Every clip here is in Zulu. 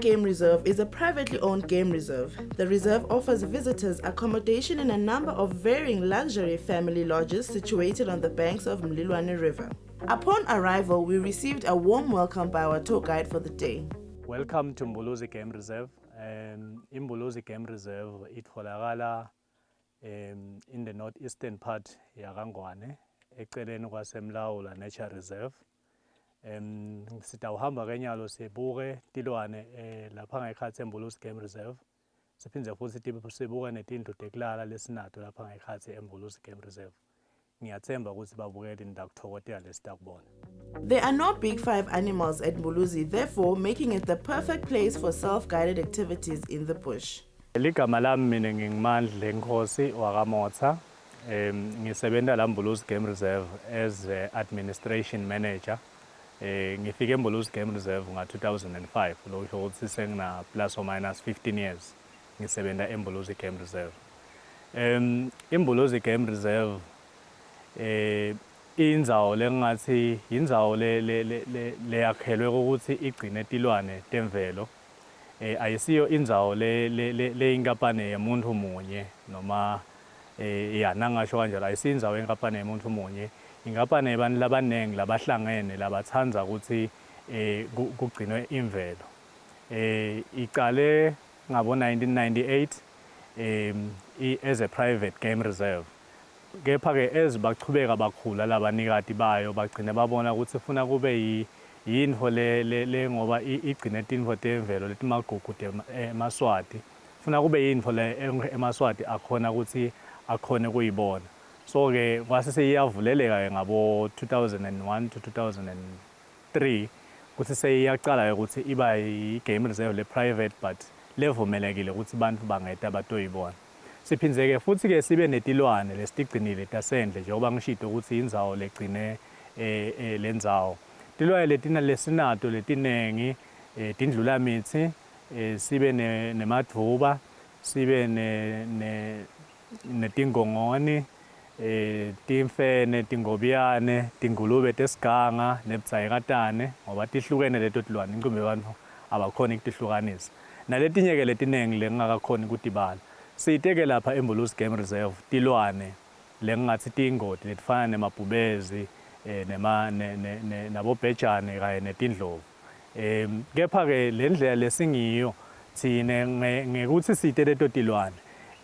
Game Reserve is a privately owned game reserve. The reserve offers visitors accommodation in a number of varying luxury family lodges situated on the banks of Mbuluzi River. Upon arrival, we received a warm welcome by our tour guide for the day. Welcome to Mbuluzi Game Reserve. Mbuluzi Game Reserve itholakala in the northeastern part yaKangwane, eceleni kwaseMlawula Nature Reserve. Sitawuhamba kenyalo sibuke tilwane lapha ngekhathi eMbuluzi Game Reserve. Siphinde futhi sibuke netindlu tekulala lesinato lapha ngekhathi eMbuluzi Game Reserve. Ngiyathemba ukuthi babukele ndakuthokothela lesitakubona. There are no big five animals at Mbuluzi, therefore making it the perfect place for self-guided activities in the bush. Ligama lami mina ngingimandla Nkosi wakamotha. Ngisebenza la Mbuluzi Game Reserve as administration manager. Ngifike eMbuluzi Game Reserve nga-2005, lokho ukuthi sengina plus or minus 15 years ngisebenza eMbuluzi Game Reserve. eMbuluzi Game Reserve indzawo lengathi indzawo leyakhelwe ukuthi igcine tilwane temvelo. Ayisiyo indzawo leyinkampani yemuntu munye noma nangasho kanjalo ayisiyo indzawo yenkampani yemuntu munye. Inkampani yebantu labanengi labahlangene labathanda ukuthi kugcinwe imvelo. Iqale ngabo-1998 as a private game reserve. Kepha-ke ezibachubeka bakhula labanikati bayo bagcine babona ukuthi funa kube yinto le ngoba igcine tinto temvelo letimagugu emaswati. Funa kube yinto le emaswati akhona ukuthi akhone kuyibona. So ke kwase seyiyavuleleka ngabo 2001 to 2003 kuthi seyiyaqala ukuthi iba i-game reserve le private but levumelekile ukuthi abantu bangeta batoyibona. Siphinzeke futhi ke sibe netilwane lesitigcinile tasendle njengoba ngishito ukuthi indzawo legcine lendzawo. Tilwane letina lesinato letinengi tindlula mithi, sibe nemadvuba, sibe netingongoni, timfene, tingobiyane, tingulube tesiganga, nebutsayinkatane ngoba tihlukene leto tilwane inkumbi abantu abakhona ukutihlukanisa. Naletinye ke letinengi lengakakhona ukutibala. Siyiteke lapha eMbuluzi Game Reserve tilwane lengathi tingoti letifana nemabhubezi nabobhejane kanye netindlovu. Kepha ke le ndlela lesingiyo thina ngekuthi siyite leto tilwane.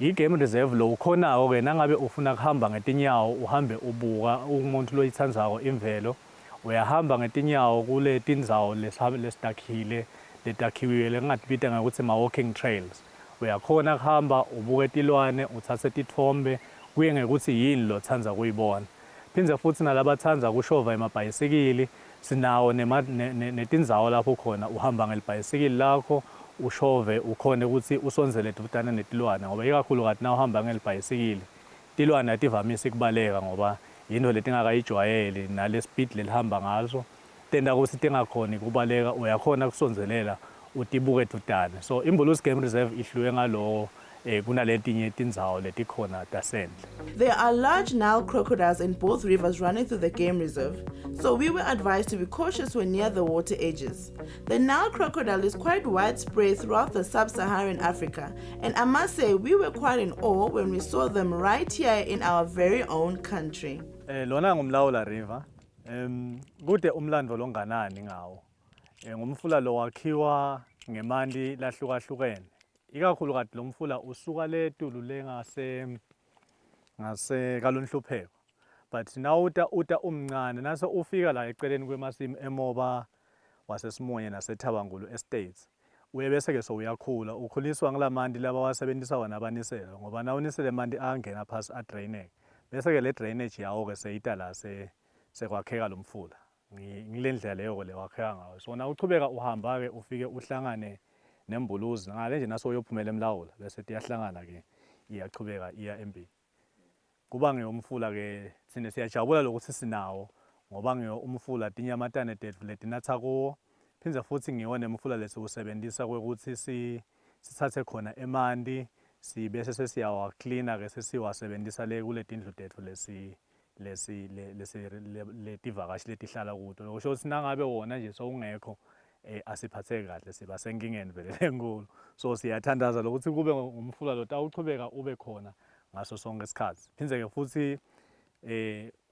I-game reserve lo ukhonako ke nangabe ufuna kuhamba ngetinyawo uhambe ubuka umuntu loyithandzako imvelo, uyahamba ngetinyawo kule tindzawo lesitakhile letakhiwe lengatibita ngokuthi ma-walking trails. Uyakhona kuhamba ubuke tilwane uthathe tithombe kuye ngekuthi yini lo thandza kuyibona. Phindze futhi nalabathanda kushova emabhayisikili sinawo netindzawo lapho khona uhamba ngelibhayisikili lakho ushove ukhone ukuthi usonzele dutane netilwane ngoba ikakhulukazi na uhamba ngelibhayisikili tilwane ativamise ukubaleka ngoba yinto letingakayijwayeli nale speed lelihamba ngazo tenda ukuthi tingakhoni kubaleka uyakhona kusonzelela utibuke dutane. So iMbuluzi Game Reserve ihluke ngalo kunaletinye tindzawo letikhona tasendle. There are large Nile crocodiles in both rivers running through the game reserve, so we were advised to be cautious when near the water edges. The Nile crocodile is quite widespread throughout the sub-Saharan Africa, and I must say we were quite in awe when we saw them right here in our very own country. Lona ngumlawula river. Kude umlando longanani ngawo. Ngumfula lo wakhiwa ngemandi lahlukahlukene. Ikakhulukazi lo mfula usuka letulu ngase kalonhlupheko. But now uta umncane nase ufika la eceleni kwemasimu emoba wasesimonye naseThabangulu estates. Uyebese ke so uyakhula ukhuliswa ngilamandi laba wasebenzisa wona abanisela ngoba na unisele mandi angena phansi a drainage. Bese ke le drainage yawo ke seyita la sekwakheka lo mfula. Ngilendlela leyo le wakheka ngayo. So na uchubeka uhamba ke ufike uhlangane neMbuluzi ngale nje naso uyophumela eMlawula bese tiyahlangana ke iyachubeka iya eMbini. Kuba ngeyomfula ke thina siyajabula lokuthi sinawo ngoba ngeyomfula tinyamatane tethu letinatha kuwo. Phindze futhi ngiyone umfula lethi usebenzisa ukuthi sithathe khona emanti sibese sesiyawa cleaner ke sesiwasebenzisa le kule tindlu tethu letivakashi letihlala kuto. Okusho ukuthi nangabe wona nje sowungekho asiphatheke kahle siba senkingeni vele enkulu. So siyathandaza lokuthi kube umfula lo tawuqhubeka ube khona ngaso sonke isikhathi. Phindze ke futhi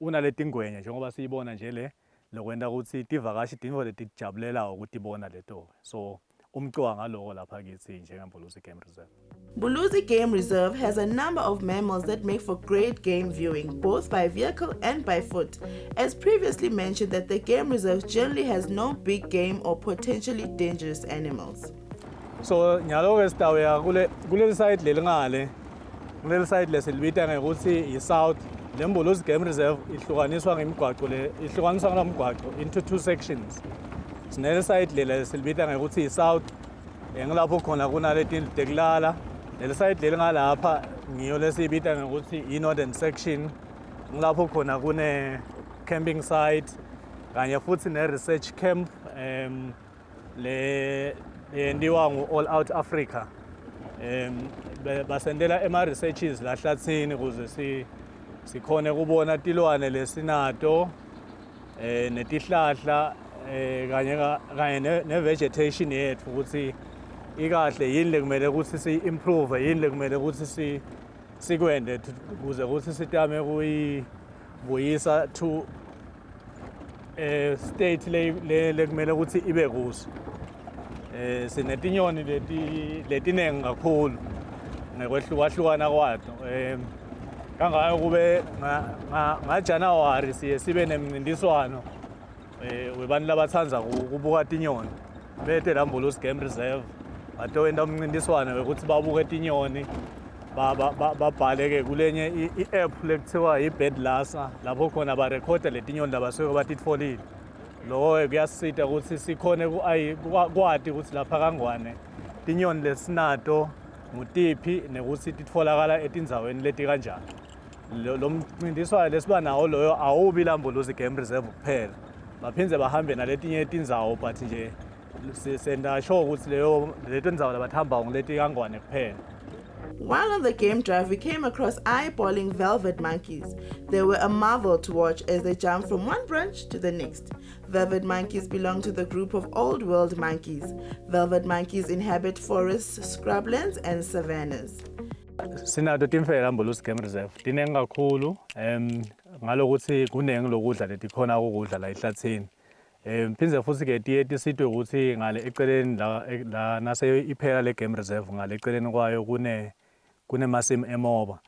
unaleti ngwenya njengoba siyibona nje le lokwenta ukuthi tivakashi tinvo letijabulela ukuthi ibona leto. So umcuwa ngaloko lapha kithi njengembuluzi Game Reserve. Mbuluzi Game Reserve has a number of mammals that make for great game viewing, both by vehicle and by foot. As previously mentioned, that the game reserve generally has no big game or potentially dangerous animals. So nyalo-ke sitawuya kuleli side leli ngale, kuleli side lesilibita ngekuthi i-South. Le Mbuluzi Game Reserve ihlukaniswa ngemigwaqo into two sections. Sinele side leli silibita ngekuthi i-South, ngilapho khona kunaleti tindlu tekulala. Leli side leli ngalapha ngiyo lesiyibita ngekuthi i-Northern section. Ngilapho khona kune camping site kanye futhi ne-research camp le yendiwa ngu-All Out Africa. Basendela ema-researches lahlathini ukuze sikhone kubona tilwane lesinato netihlahla kanye ne-vegetation yethu ukuthi ikahle yini lekumele ukuthi si-improve, yini lekumele ukuthi sikwende ukuze ukuthi sitame kuyibuyisa to state lekumele ukuthi ibe kuso. Sinetinyoni letinengi kakhulu ngekwehlukana kwato. Kangayo kube ngaJanuwari sibe nemncintiswano webantu labathanda ukubuka tinyoni. Bete la Mbuluzi Game Reserve batowenda umncintiswano wekuthi babuke tinyoni babhale-ke kulenye i-app lekuthiwa i-Birdlasa lapho khona barekhoda letinyoni labasuke batitfolile. Lokho kuyasisita ukuthi sikhone kwati ukuthi lapha kangwane tinyoni lesinato ngutiphi nekuthi titfolakala etindzaweni leti kanjani. Lo mncintiswano lesiba nawo loyo awubi la Mbuluzi Game Reserve kuphela. Baphindze bahambe naletinye tindzawo but nje senda sure ukuthi leto ndzawo labathamba ngileti kangwane kuphela. While on the game drive, we came across eyeballing velvet monkeys. They were a marvel to watch as they jumped from one branch to the next. Velvet monkeys belong to the group of old world monkeys. Velvet monkeys inhabit forests, scrublands, and savannas. Sinato timfela Mbuluzi Game Reserve tinengi kakhulu ngalokuthi kunengi lokudla letikhona ukudla la ehlathini. Phindze futhi ke tiye tisitwe ukuthi ngale eceleni la nase iphela le Game Reserve ngale eceleni kwayo kune masimu emoba.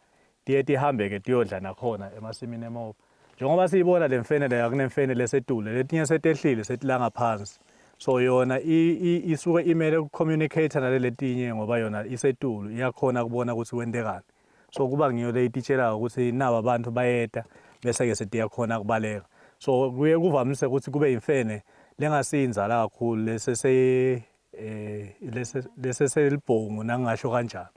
Tiye tihambe ke tiyodla nakhona emasimini emoba. Njengoba siyibona lemfene leya kunemfene lesetule letinye setehlile setilanga phansi. So yona isuke imele ukucommunicate naleletinye ngoba yona isetulu iyakhona kubona ukuthi kwendekani. So kuba ngiyo le ititshela ukuthi naba abantu bayeta bese ke setiyakhona kubaleka. So kuye kuvamise ukuthi kube imfene lengasinzala kakhulu leseselibhongo nangasho kanjalo.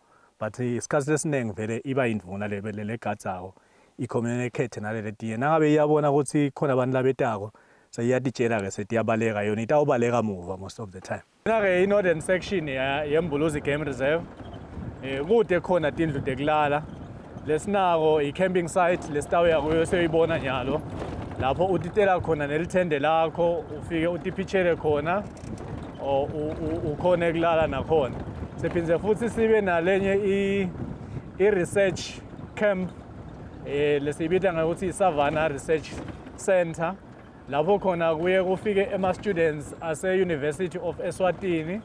But isikhathi lesinengi vele iba indvuna legadzawo i-communicate naleletiye. Nangabe iyabona ukuthi khona abantu labetako seyiyatitshela ke setiyabaleka yona itawubaleka muva most of the time. Ke i-Northern section yeMbuluzi Game Reserve kude khona tindlu tekulala. Lesinako i-camping site lesitawuya kuyo seyibona nyalo. Lapho utitela khona nelithende lakho ufike utipitchere khona ukhone kulala nakhona. Siphindze futhi sibe nalenye i-research camp lesibita ngokuthi i-Savannah Research Center. Lapho khona kuye kufike ema-students ase-University of Eswatini.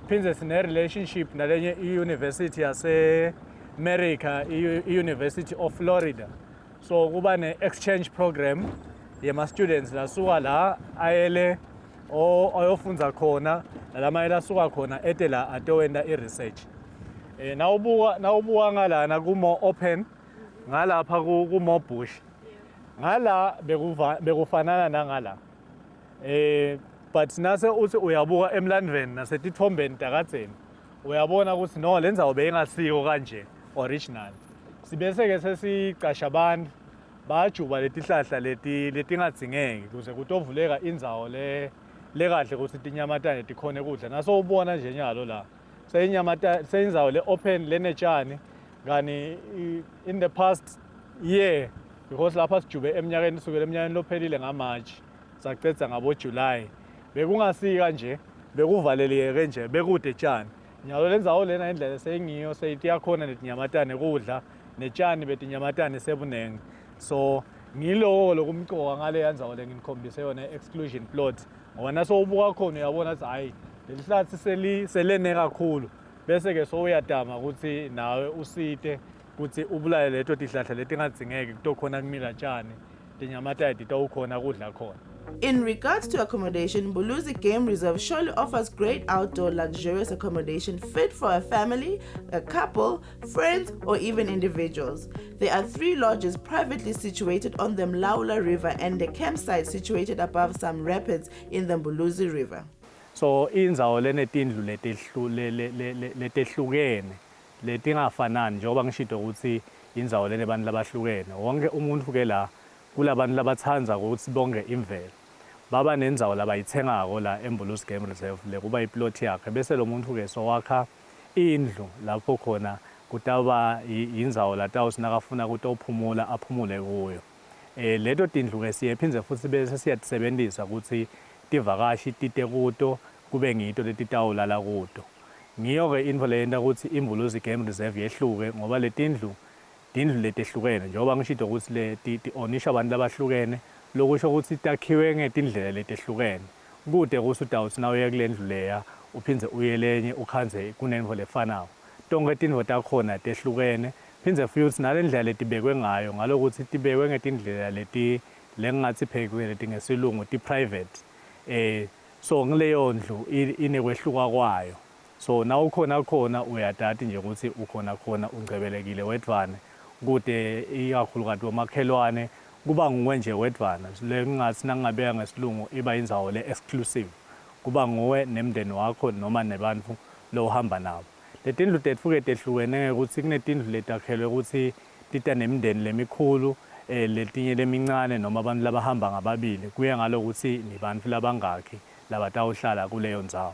Phindze sine relationship nalenye i-University yase-America, i-University of Florida. So kuba ne-exchange program yema-students lasuka la ayele ayofundza khona nalamayela asuka khona ete la atowenda i-research. Nawubuka ngalana kumo open ngalapha kumo bush. Ngala bekufanana nangala. But nase uthi uyabuka emlandweni nasetithombeni takadzeni uyabona ukuthi no lenzawo beyingasiyo kanje original. Sibese ke sesicasha abantu bajuba letihlahla letingadzingeki kuze kutovuleka indzawo lekahle ukuthi tinyamatane tikhone kudla. Naso ubona nje nyalo la seyindzawo le-open lenetshani kani in the past year because lapha sijube eminyakeni sukela eminyakeni lophelile ngaMarch sacedza ngabo July bekungasika nje bekuvaleleke nje bekude tshani nyalo lenzawo lena indlela seyingiyo seyithi yakhona netinyamatane kudla netshani betinyamatane sebunenge so ngiloko lokumcoka ngale yandzawo lenginikhombise yona exclusion plot ngoba nasowubuka khona uyabona ukuthi hayi lelihlathi selene kakhulu bese ke so uyadama ukuthi nawe usite ukuthi ubulale leto tihlahla letingadzingeki kutokhona kumila tshani tinyamatane titawukhona kudla khona. In regards to accommodation, Mbuluzi Game Reserve surely offers great outdoor luxurious accommodation fit for a family, a couple, friends, or even individuals. There are 3 lodges privately situated on the Mbuluzi River and a campsite situated above some rapids in the Mbuluzi River. So indzawo lenetindlu letehlukene letingafanani njengoba ngishito ukuthi indzawo lenebantu labahlukene wonke umuntu ke la kulabantu labatsandza ukuthi bonke imvelo baba nendzawo labayithengako la eMbuluzi Game Reserve le kuba iplot yakhe bese lo muntu ke sowakha indlu lapho khona kutaba indzawo latawuthi nakafuna kutophumula aphumule kuyo. Leto tindlu ke siyephindze futhi bese siyatisebentisa ukuthi tivakashi tite kuto kube ngito letitawulala kuto. Ngiyo ke info leyenta ukuthi iMbuluzi Game Reserve yehluke ngoba letindlu letehlukene njengoba ngishito ukuthi ti-onisha abantu labahlukene lokusho ukuthi takhiwe ngetindlela letehlukene kude kuthi utawuthi nawe uye kule ndlu leya uphindze uye lenye ukhanze kunendvo lefanayo tonke tindvo takhona tehlukene phindze futhi nale ndlela letibekwe ngayo ngalokuthi tibekwe ngetindlela lengathi phekwe letingesilungu ti-private so ngileyo ndlu inekwehluka kwayo so na ukhona khona uyadati nje ukuthi ukhona khona ungcebelekile wedvane kude ikakhulukazi omakhelwane kuba nguwe nje wedvana lengathi nangingabeka ngesilungu iba indzawo le-exclusive kuba nguwe nemndeni wakho noma nebantu lohamba nabo. Letindlu tetfu-ke tehlukene ukuthi kunetindlu letakhelwe ukuthi tita nemndeni lemikhulu letinye lemincane noma abantu labahamba ngababili kuye ngalokuthi nibantu labangakhi labatawuhlala kuleyo ndzawo.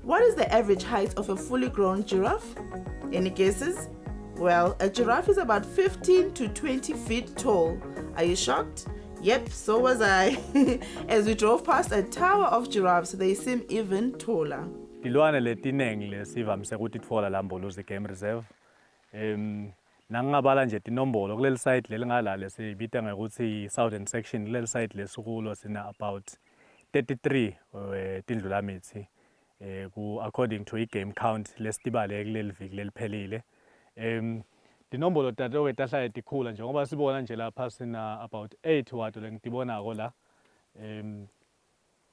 What is the average height of a fully grown giraffe? Any guesses? Well, a giraffe is about 15 to 20 feet tall. Are you shocked? Yep, so was I. As we drove past a tower of giraffes, they seem even taller. Tilwane letinengi lesivamise ukuthi titfola la Mbuluzi Game Reserve. Nangingabala nje tinombolo kuleli site lelingala lesibita ngokuthi southern section kuleli site lesikulo sina about 33 tindlu lamithi according to i-game count lesitibale kuleli viki leliphelile. tinombolo tato-ke tahlale tikhula njengoba sibona nje lapha sina about 8 wato lengitibonako la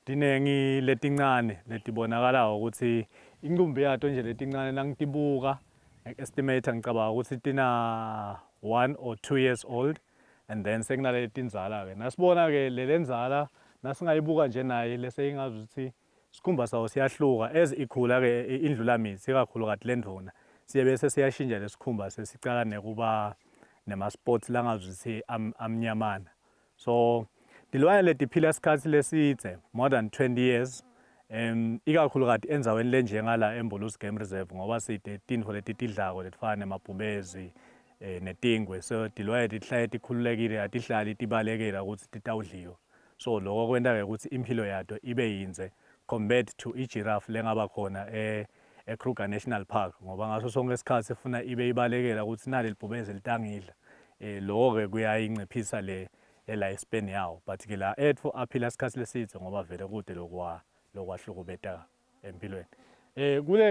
tinengi letincane letibonakalayo ukuthi incumbi yato nje letincane nangitibuka estimate ngicabanga ukuthi tina 1 or 2 years old and then sekunale tinzala-ke nasibona-ke lenzala nasingayibuka nje naye lese ingazi ukuthi sikhumba sawo siyahluka as ikhula-ke indlulamithi ikakhulukazi lendvuna siyabe sesiyashintsha lesikhumba sesicala nekuba nema-spots langazi ukuthi amnyamana so tilwane letiphila isikhathi lesidze more than 20 years ikakhulukazi endzaweni lenjengala eMbuluzi Game Reserve ngoba side tintfo letitidlako letifana nemabhubezi netingwe so tilwane tihlale tikhululekile atihlali tibalekela ukuthi titawudliwa so lokho kwenta-ke ukuthi impilo yato ibe yinze compared to i-giraffe lengaba khona eKruger National Park ngoba ngaso sonke isikhathi sifuna ibe ibalekela ukuthi naleli bhubezi litangidla lokho-ke kuyayinciphisa lifespan yawo but-ke la etfu aphila isikhathi lesidze ngoba vele kude lokwahlukubeta empilweni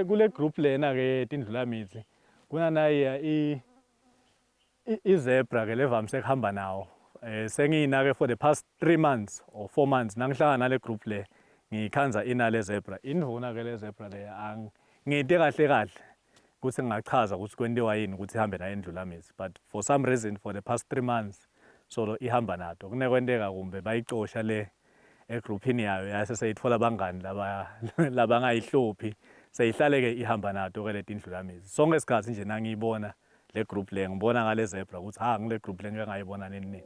kule group lena-ke tindlulamithi kunanayiya izebra-ke levamise kuhamba nawo sengiyina-ke for the past 3 months or 4 months nangihlangana nale group le ngiyikhanza inale zebra indvuna-ke le zebra leya ngiyite kahle ukuthi ngingachaza ukuthi kwentiwa yini ukuthi ihambe nayo indlulamithi but for some reason for the past 3 months solo ihamba nato kunekwenteka kumbe bayicosha le egrouphini yayo yase seyitfola abangani labangayihluphi seyihlaleke ihamba nato-ke leti ndlulamithi sonke isikhathi nje nangiyibona le group le ngibona ngale zebra ukuthi ngile group le ngike ngayibona nini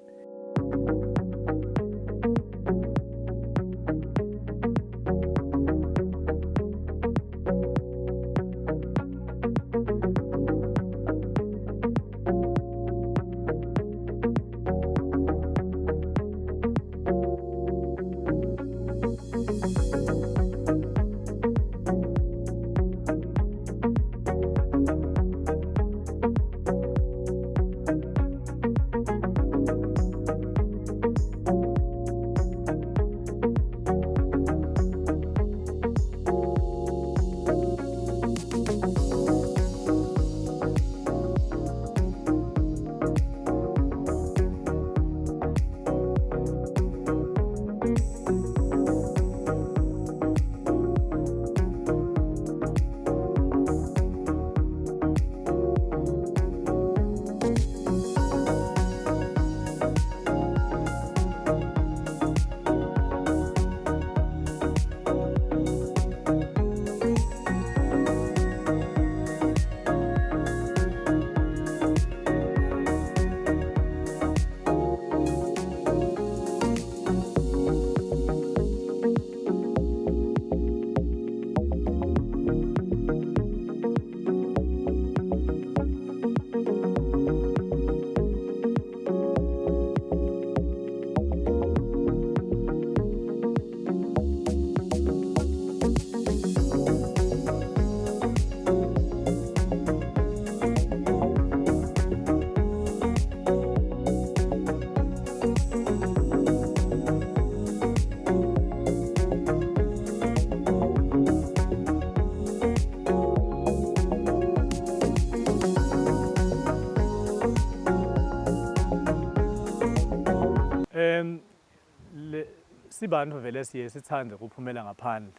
sibantu vele siye sithande ukuphumela ngaphandle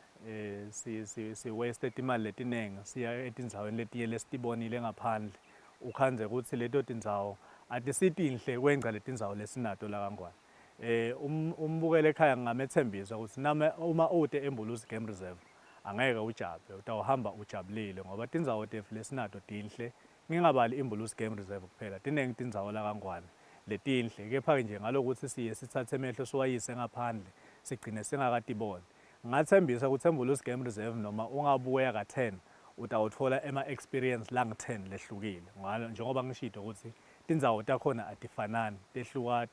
si waste imali letinengi siya etindzaweni letiye lesitibonile ngaphandle ukhanze ukuthi leto tindzawo atisitinhle kwenca letindzawo lesinato la kaNgwane umbukele ekhaya ngamethembisa ukuthi uma ude eMbuluzi Game Reserve angeke ujabe utawuhamba ujabulile ngoba tindzawo tetfu lesinato tinhle ngingabali iMbuluzi Game Reserve kuphela tinengi tindzawo la kaNgwane letinhle kepha nje ngalokuthi siye sithathe emehlo siwayise ngaphandle sigcine singakatiboni ngathembisa ukuthi eMbuluzi Game Reserve noma ungabuya ka10 utawutfola experience lang10 lehlukile njengoba ngishito ukuthi tindzawo takhona atifanani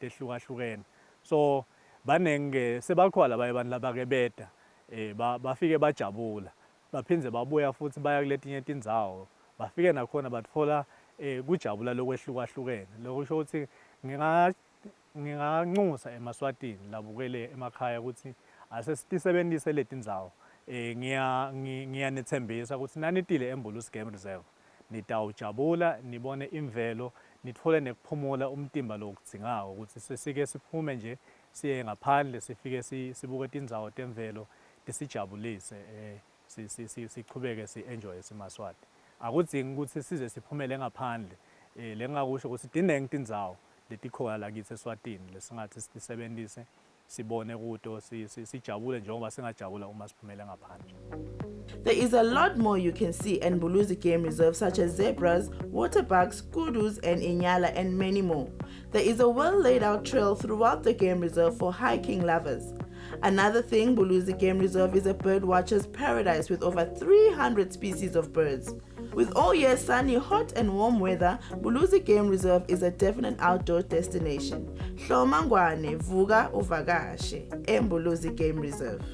tehlukahlukene so banenge sebakhona labaye abantu labake beta bafike bajabula baphindze babuya futhi baya kuletinye tindzawo bafike nakhona batfola kujabula lokwehlukahlukene lokusho ukuthi nginganxusa eMaswatini labukele emakhaya ukuthi asesitisebentise letindzawo ngiyanethembisa ukuthi nanitile eMbuluzi Game Reserve nitawujabula nibone imvelo nithole nekuphumula umtimba lokudzingako ukuthi sesike siphume nje siye ngaphandle sifike sibuke tindzawo temvelo tisijabulise siqhubeke si-enjoye simaswati akudzingi ukuthi size siphumele ngaphandle lengakusho ukuthi tiningi tindzawo letikhona lakithi eSwatini lesingathi sitisebentise sibone kuto sijabule njengoba singajabula uma siphumele ngaphandle. There is a lot more you can see in Mbuluzi Game Reserve, such as zebras, waterbucks, kudus, and inyala, and many more. There is a well laid out trail throughout the game reserve for hiking lovers. Another thing, Mbuluzi Game Reserve is a bird watcher's paradise with over 300 species of birds. With all year sunny, hot and warm weather, Mbuluzi Game Reserve is a definite outdoor destination. Hloma ngwane, vuka uvakashe, eMbuluzi Game Reserve.